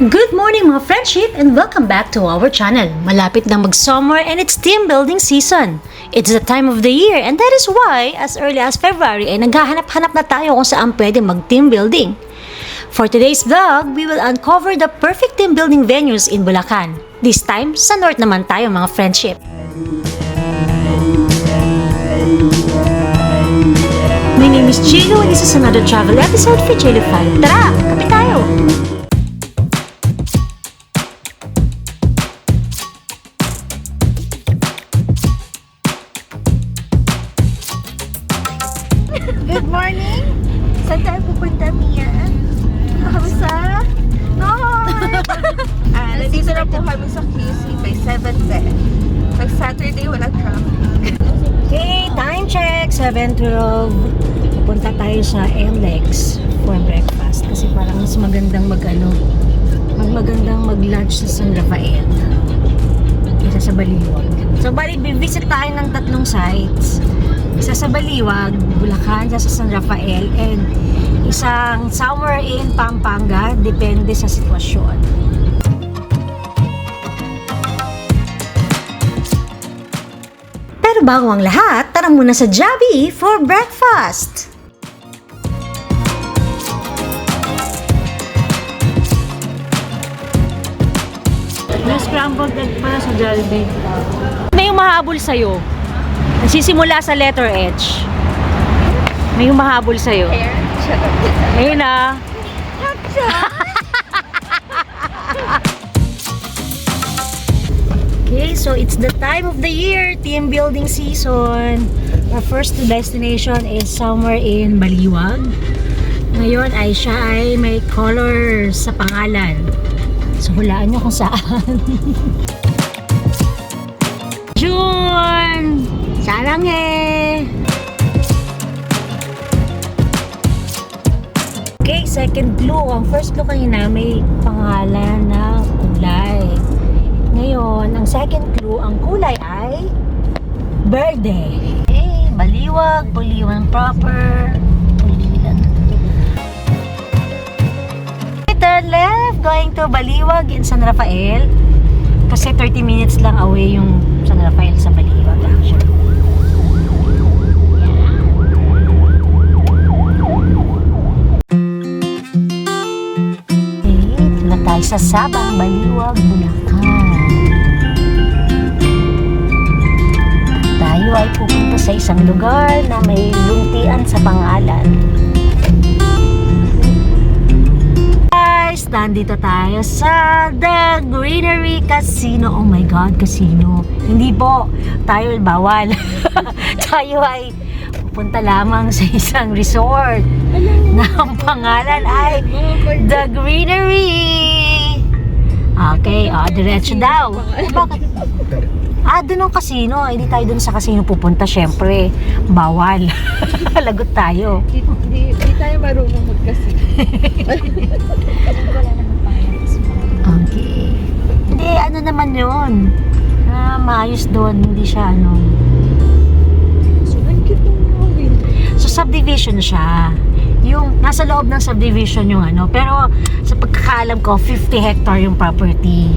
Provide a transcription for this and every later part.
Good morning mga friendship and welcome back to our channel. Malapit na mag-summer and it's team building season. It's the time of the year and that is why as early as February ay naghahanap-hanap na tayo kung saan pwede mag-team building. For today's vlog, we will uncover the perfect team building venues in Bulacan. This time, sa north naman tayo mga friendship. My name is Chilo and this is another travel episode for Chilo Fun. Tara, kape tayo! Good morning! Saan tayo pupunta, Mia? Kamusta? Nandito na po kami sa QC by 7:10. Pag Saturday, walang traffic. Okay, time check, 7:12. Pupunta tayo sa NLEX for breakfast kasi parang mas magandang mag-lunch sa San Rafael kaysa sa Baliwag. So, bali, visit tayo ng tatlong sites. Isa sa Baliwag, Bulacan, isa sa San Rafael, and isang somewhere in Pampanga, depende sa sitwasyon. Pero bago ang lahat, tara muna sa Jollibee for breakfast! May scrambled egg pala sa Jollibee. May humahabol sa'yo. Nagsisimula sa letter H. May humahabol sa'yo. Ayun na. Okay, so it's the time of the year, team building season. Our first destination is somewhere in Baliwag. Ngayon ay siya ay may color sa pangalan. So hulaan nyo kung saan. June! Sarang eh! Okay, second clue. Ang first clue kanina may pangalan na kulay. Ngayon, ang second clue, ang kulay ay verde. Okay, Baliwag, Buliwan proper. Buliwan. Turn left, going to Baliwag in San Rafael. Kasi 30 minutes lang away yung San Rafael sa Baliwag actually. Sa Sabang, Baliwag, Bulacan. Tayo ay pupunta sa isang lugar na may luntian sa pangalan. Guys, nandito tayo sa The Greenery Casino. Oh my God, casino. Hindi po, tayo bawal. Tayo ay pupunta lamang sa isang resort na ang pangalan ay The Greenery. Okay, diretso daw. Bakit? Doon ang casino. Hindi tayo doon sa casino pupunta. Syempre, bawal. Lagot tayo. Hindi tayo marunong mag-casino. Okay. Hindi, ano naman yun? Maayos doon. Hindi siya So, subdivision siya. Yung nasa loob ng subdivision yung pero sa pagkakaalam ko 50 hectare yung property.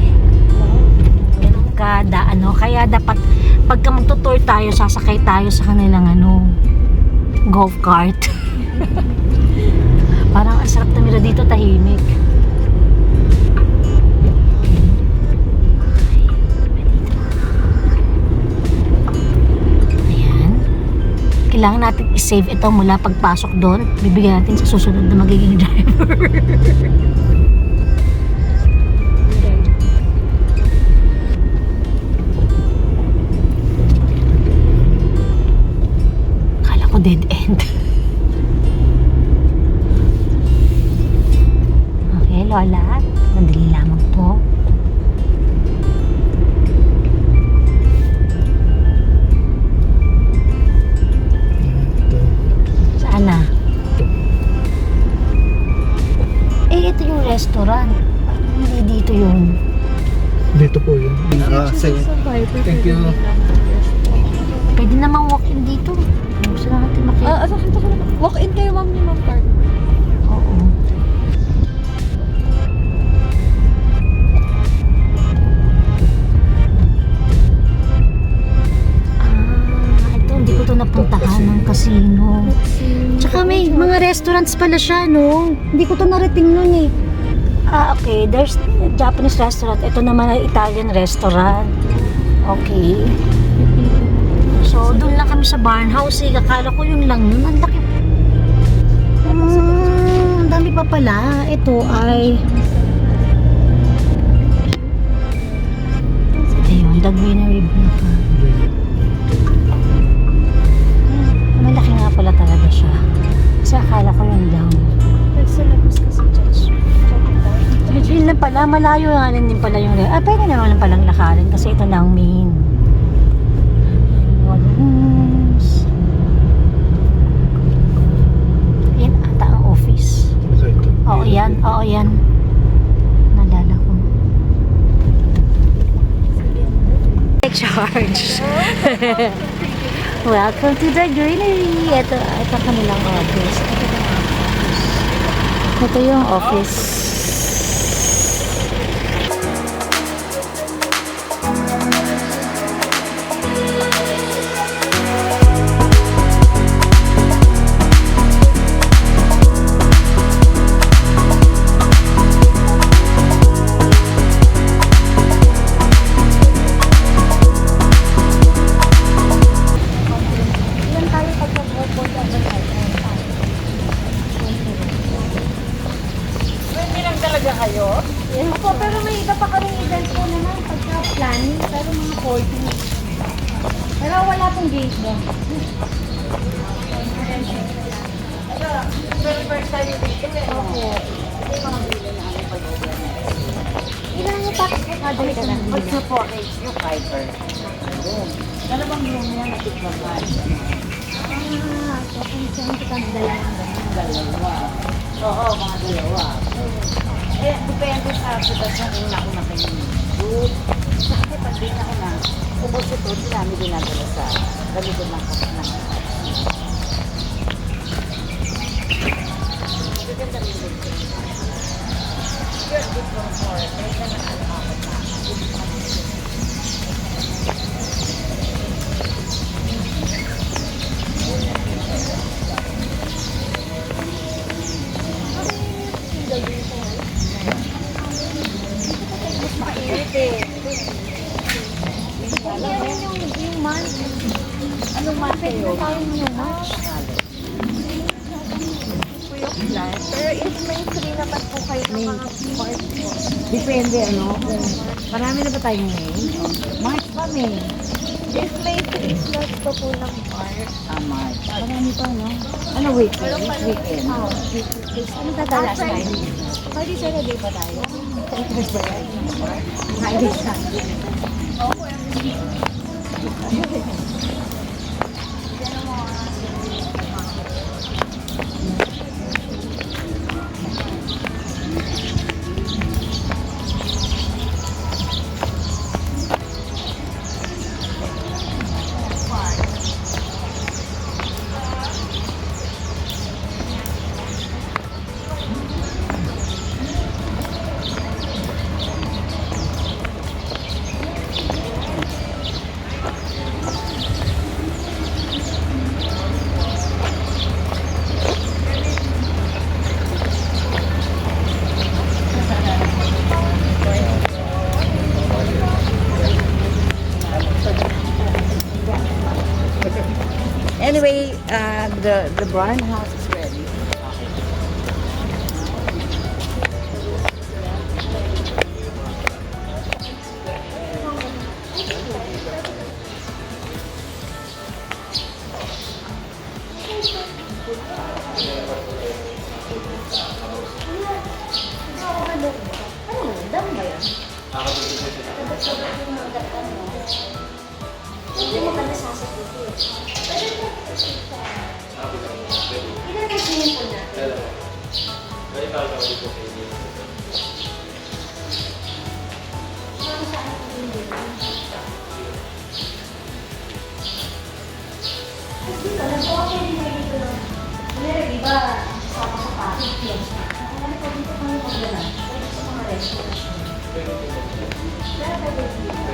Ganun kada kaya dapat pagka magtutour tayo, sasakay tayo sa kanilang golf cart. Parang ang sarap tumira dito, tahimik. Kailangan natin i-save ito mula pagpasok doon. Bibigyan natin sa susunod na magiging driver. Akala ko dead end. Okay, Lola. Madali lamang po. Ito yung restaurant. Hindi dito yun. Dito po yun. Sige. Thank you. Pwede namang walk-in dito. Gusto na natin makita. Walk-in kayo, ma'am, ni Ma'am Carmen. Oo. Casino. Tsaka may mga restaurants pala siya, no? Hindi ko to narating nun eh. Okay. There's Japanese restaurant. Ito naman ay Italian restaurant. Okay. So, doon lang kami sa Barnhouse eh. Akala ko yun lang nun. Ang laki. Ang dami pa pala. Ito ay... Ayun, The Greenery Boulevard. Malaki nga pala talaga siya. Kasi akala ko yun lang. Nagsalabas kasi Judge. Yun lang pala, malayo nga din pala yung... pwede naman palang lakarin kasi ito na ang main. Rooms. Yan ata ang office. Baka ito. Oo yan, oo yan. Nalala ko. Charge. Welcome to the greenery. Ito kanilang office. Ito yung office. Opo, pero may iba pa kaming event po naman pagka-planning, pero mga 40. Pero wala pong gate doon. Pero first time yung dito eh. Opo. Ilan yung tax po kada ito na? Pag sa package nyo, 5 room. Dalawang room yan, natikbaban. So kung saan kita Dalawa. Oo, mga dalawa. Eh, depende sa sitwasyon kung nauna kayo ng group. Kasi pag di nauna, ubos ito, di namin dinadala sa galikod ng kapag ng Ganda rin dito. You're good for more. Kaya na nakakakot na. yung month. Anong month kayo? Yung March. po yung plan. Pero if may free naman po kayo ng mga part po. Depende ano, kung marami na ba tayong May? March pa May. If may free slots po po ng part. March. Marami pa, no? Ano weekend? Weekend. Ano tatalas tayo? Pwede sa day pa tayo. Friday, Sunday. Anyway, the barn house is ready. Hindi mo kami sasagutin. Ilan na swimming pool natin? Ano saan ang hindi? Hindi ba? Nag-okay din kayo dito lang. Meron, iba, sasama sa package yun. Ano ko dito kami magdala? Pwede sa mga restaurants. Meron tayo dito.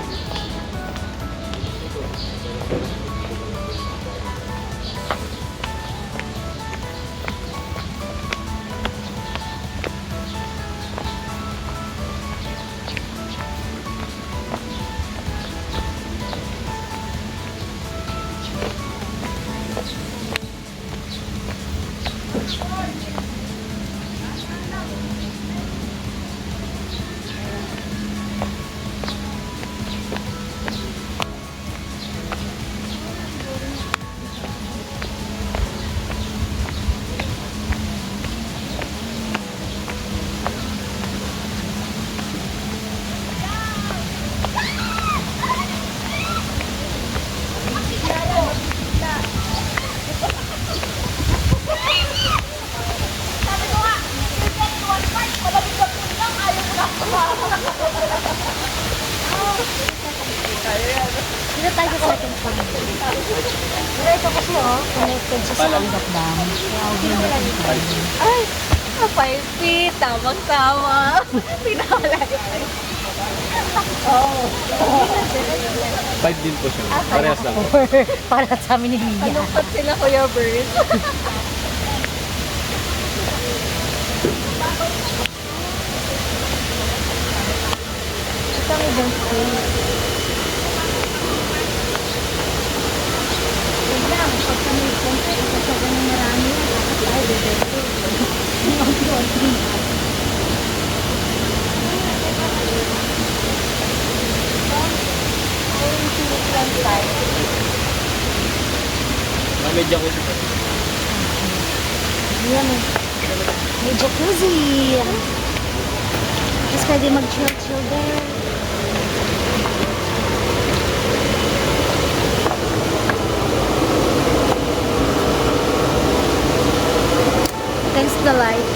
tayo sa second floor. Pero ito kasi connected sa Sangat Dam. Kaya huwag na natin tayo. Ay, 5 feet. Tamang-tama. Pinakalayo. Oh. 5 din po siya. Parehas lang. Para sa amin ni Lydia. Kalungkot sila, Kuya Bert. Ito ang ibang space. Yun lang, pag kami punta, isa sa ganun marami yan. Dapat tayo bebete. May jacuzzi po. Ayan eh. May jacuzzi. Tapos pwede mag-chill-chill there. Thanks to the light.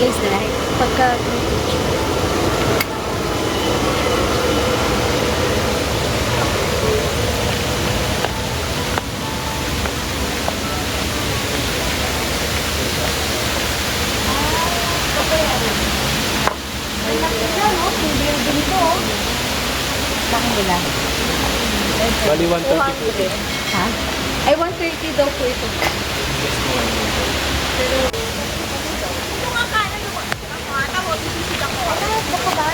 Against the light. Pagka... Bakit nila? Bali 130 po. 200. Ha? Ay, 130 daw po ito. Yes po. 130. Baka ba?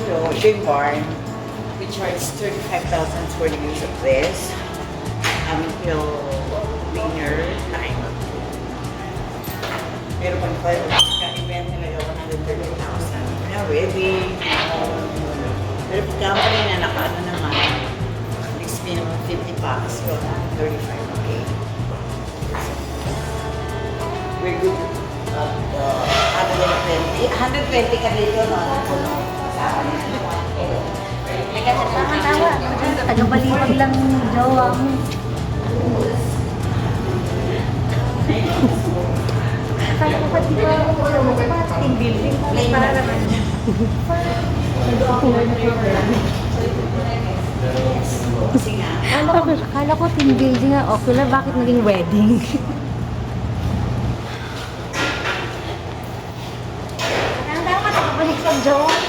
Hello, Big Barn. We charge 35,000 for the use of this until cleaner time. Pero pag ka-event nila 130,000, na ready. Pero pagkamali na nakaano naman, next minimum 50 bucks, so 35K. We're good. 120 ka dito, no? Tama-tama. Taga-baliwag lang jowa mo. Akala ko pa di ba team building? Para naman. Kasi nga, Akala ko team building nga okay lang. Bakit naging wedding? Tama, taga-balik sa jowa mo.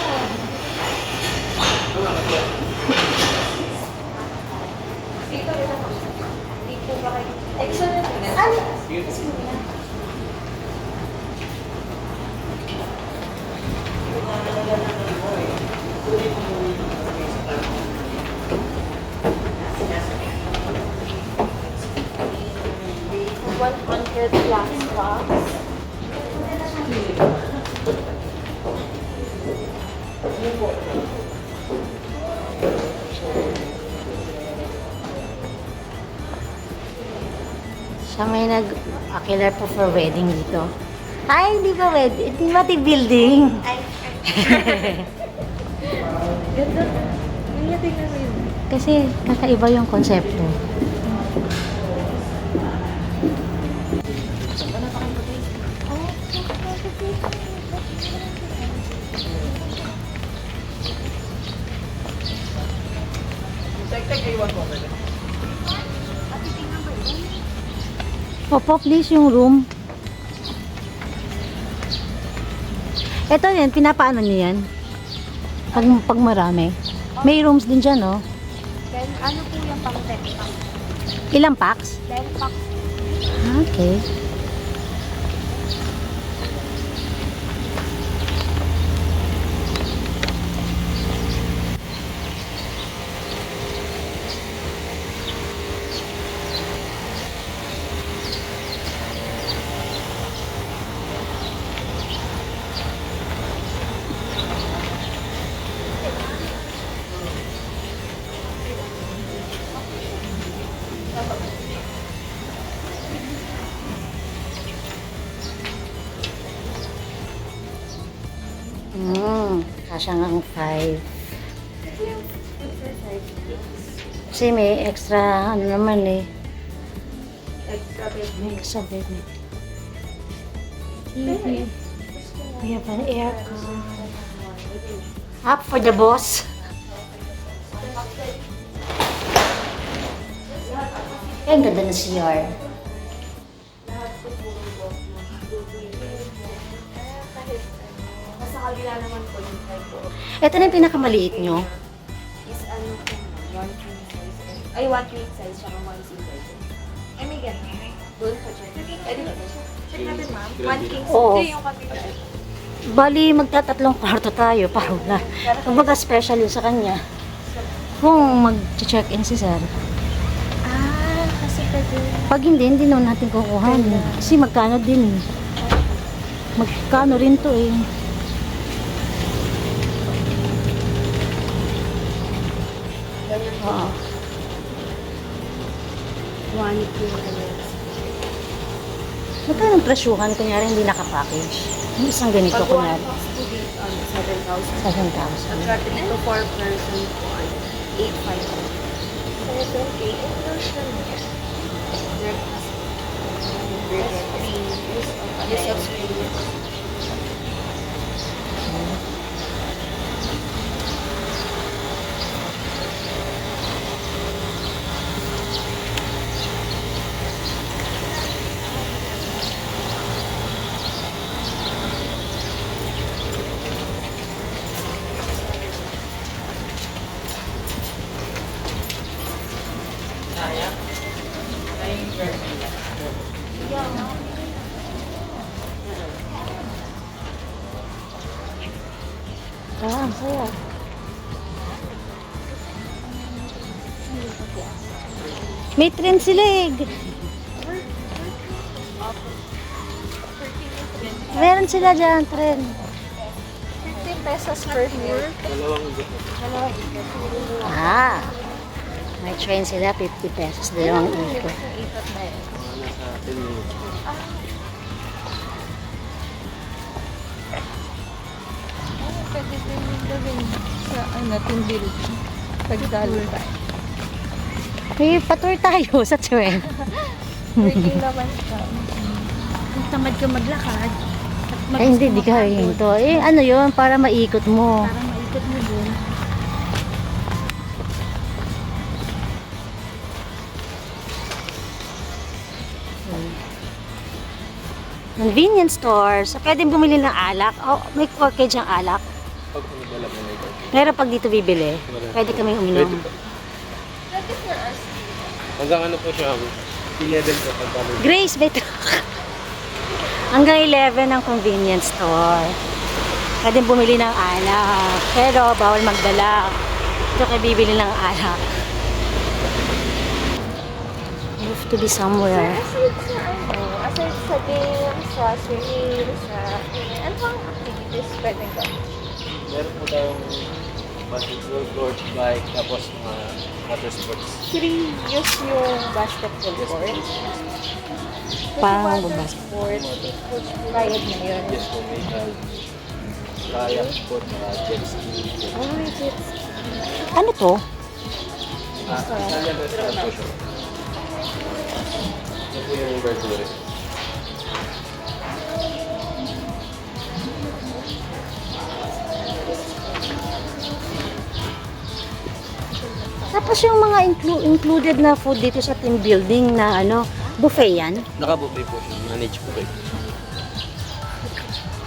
Red Flags Box. Siya may nag-killer po for wedding dito. Ay, hindi pa wedding. Hindi ba building? Ganda. Kaya tingnan mo yun. Kasi kakaiba yung konsepto. Opo, please, yung room. Ito yan, pinapaano niyo yan? Pag marami. May rooms din dyan, no? Then, ano po yung pang-10 pack? Ilang packs? 10 pack. Okay. Kasya nga ang 5. Kasi may extra, ano naman eh. Extra bed. May extra bed na. TV. We have an aircon. Up for the boss. Eh, ang ganda na CR. Nasa kabila naman po yung type po. Ito na yung pinakamaliit nyo. Is ano po, 1 king size. Ay, 1 queen size, tsaka 1 single. Ay, may ganyan. Doon po dyan. Pwede ba? Check natin, ma'am. 1 king size. Oo. Ito yung kabila. Bali, magtatatlong kwarto tayo para wala. Kumbaga special yun sa kanya. Kung mag-check-in si sir. Ah, kasi pwede. Pag hindi naman natin kukuhanin. Kasi magkano din eh. Magkano rin to eh. Oo. 1 king size. Magkano ang presyuhan? Kunyari hindi nakapackage. Yung isang ganito Pag 1 kunyari. box po dito, 7,000. 7,000. Natin ito 4 person po, 8,500. 7K, version niya. Breakfast. Use of screen. Ah, ang saya. May trend sila eh. Meron sila dyan, trend. 15 pesos per year. Ah. May train sila, 50 pesos. Dalawang ikot. Ikot na yun. Nasa 10 minutes. Pwede din yung gawin sa team building. Pagdalo tayo. May patour tayo sa train. Working naman siya. Kung tamad ka maglakad, at Ay, hindi, di ka hinto. Eh, ano yun? Para maikot mo. para maikot mo dun. Convenience stores. So, pwedeng bumili ng alak. Oh, may package ang alak. Pag wala mo na ito. Pero pag dito bibili, pwede kami uminom. Pwede po. Pwede for us. Hanggang ano po siya? 11 po. Pagkano. Grace, beto. Hanggang 11 ang convenience store. Pwedeng bumili ng alak. Pero bawal magdala. Dito kayo bibili ng alak. You have to be somewhere. Kasi sa ano, Aside sa games, sa swimming, sa... Ano bang activities pwedeng gawin? Meron po tayong basketball court, bike, tapos mga water sports. 3 use yung basketball court. Pang Water basketball. sport, bayad na yun. Yes po, may kayak po, mga jet ski. Oh, may jet ski. Ano to? Italian restaurant po siya. Ito po yung verdure. Tapos yung mga included na food dito sa team building na ano, buffet yan. Naka-buffet po siya, manage buffet.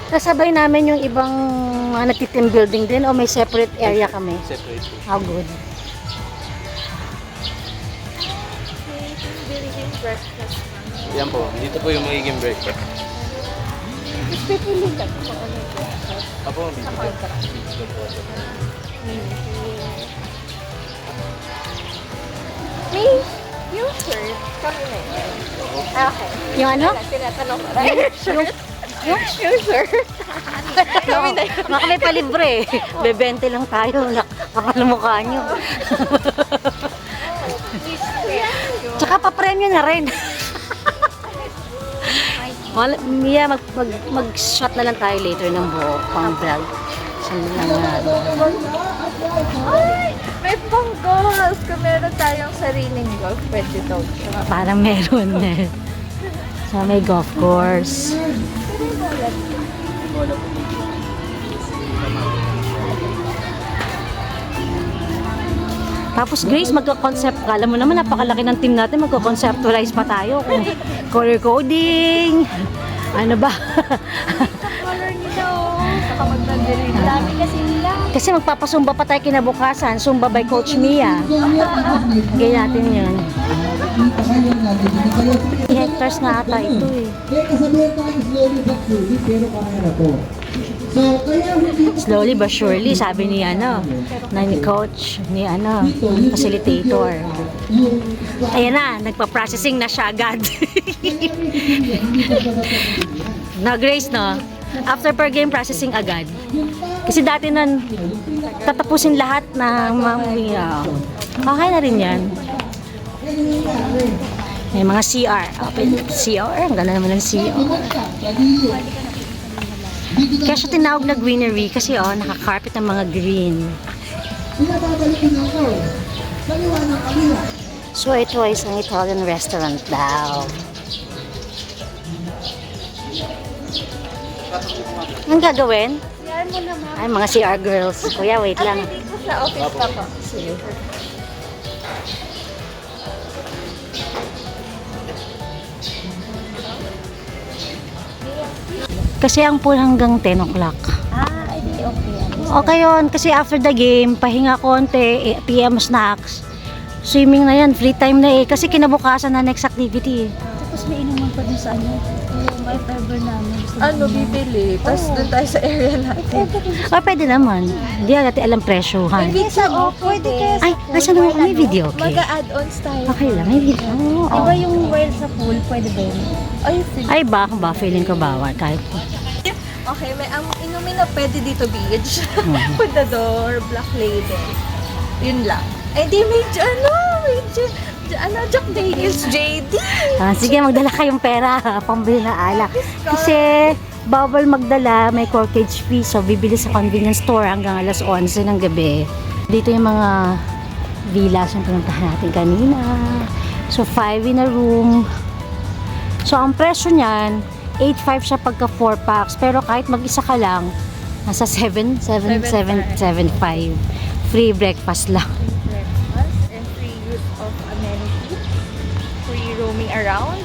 Kasabay namin yung ibang nagti-team building din o may separate area kami. Separate po. How good. Building breakfast. Yan po, dito po yung magiging breakfast. Pipili ka kung ano yung breakfast. Apo, dito po. Dito po. May yung sir, kami na yun. Okay. Yung ano? Tinatanong ko lang. Yung sir. Kami na yun. Mga kami palibre. Bebente lang tayo. Kapal mukha nyo. Tsaka pa-premyo na rin. Mia, mag-shot na lang tayo later ng buo pang vlog. Saan lang na. Ay! May pang golf! Kung meron tayong sariling golf, pwede daw siya. Parang meron eh. So may golf course. Tapos Grace, magko-concept ka. Alam mo naman, napakalaki ng team natin. Magko-conceptualize pa tayo. Kung color coding. Ano ba? Color nila oh. Saka magdadali. Dami kasi nila. Kasi magpapasumba pa tayo kinabukasan. Zumba by Coach Mia. Gaya natin yun. 3 hectares na ata ito eh. Kaya kasabihan tayo slowly but surely, pero kaya na to. So, kaya hindi Slowly but surely, sabi ni ano, na ni coach, ni ano, facilitator. Ayan na, nagpa-processing na siya agad. Na Grace, no? After per game, processing agad. Kasi dati nun, tatapusin lahat ng mga, okay na rin yan. May mga CR. CR, ang ganda naman ng CR. Kaya siya tinawag na greenery kasi nakakarpet ng mga green. pinababalikin ako. Kaliwa ng kanila. So ito ay isang Italian restaurant daw. Ang gagawin? Yan mo naman. Ay, mga CR girls. Kuya, wait lang. Dito sa office pa po. Sige. Kasi ang pool hanggang 10 o'clock. Ah, edi okay. Okay yun, kasi after the game, pahinga konti, PM snacks. Swimming na yan, free time na eh. Kasi kinabukasan na next activity. Tapos may inuman pa dun sa ano. May fiber namin. Ano, bibili. Tapos dun tayo sa area natin. O, pwede naman. Hindi natin alam presyohan. Pizza, pwede kaya Ay, nasa naman may video, okay? Mag-add-ons tayo. Okay lang, may video. Diba yung well sa pool, pwede ba yun? Ay, Ay, baka ba? Feeling ko bawal kahit okay, may ang inumin na pwede dito beach. Pundador, Black Label. Yun lang. Ay, di may Jack Daniels, JD. Sige, magdala kayong pera, pambili na ala. Kasi bawal magdala, may corkage fee. So, bibili sa convenience store hanggang alas 11 ng gabi. Dito yung mga villas yung pinuntahan natin kanina. So, 5 in a room. So, ang presyo niyan, 8.5 siya pagka 4 packs. Pero kahit mag-isa ka lang, nasa 7.5. Free breakfast lang. Breakfast and free use of amenities. Free roaming around.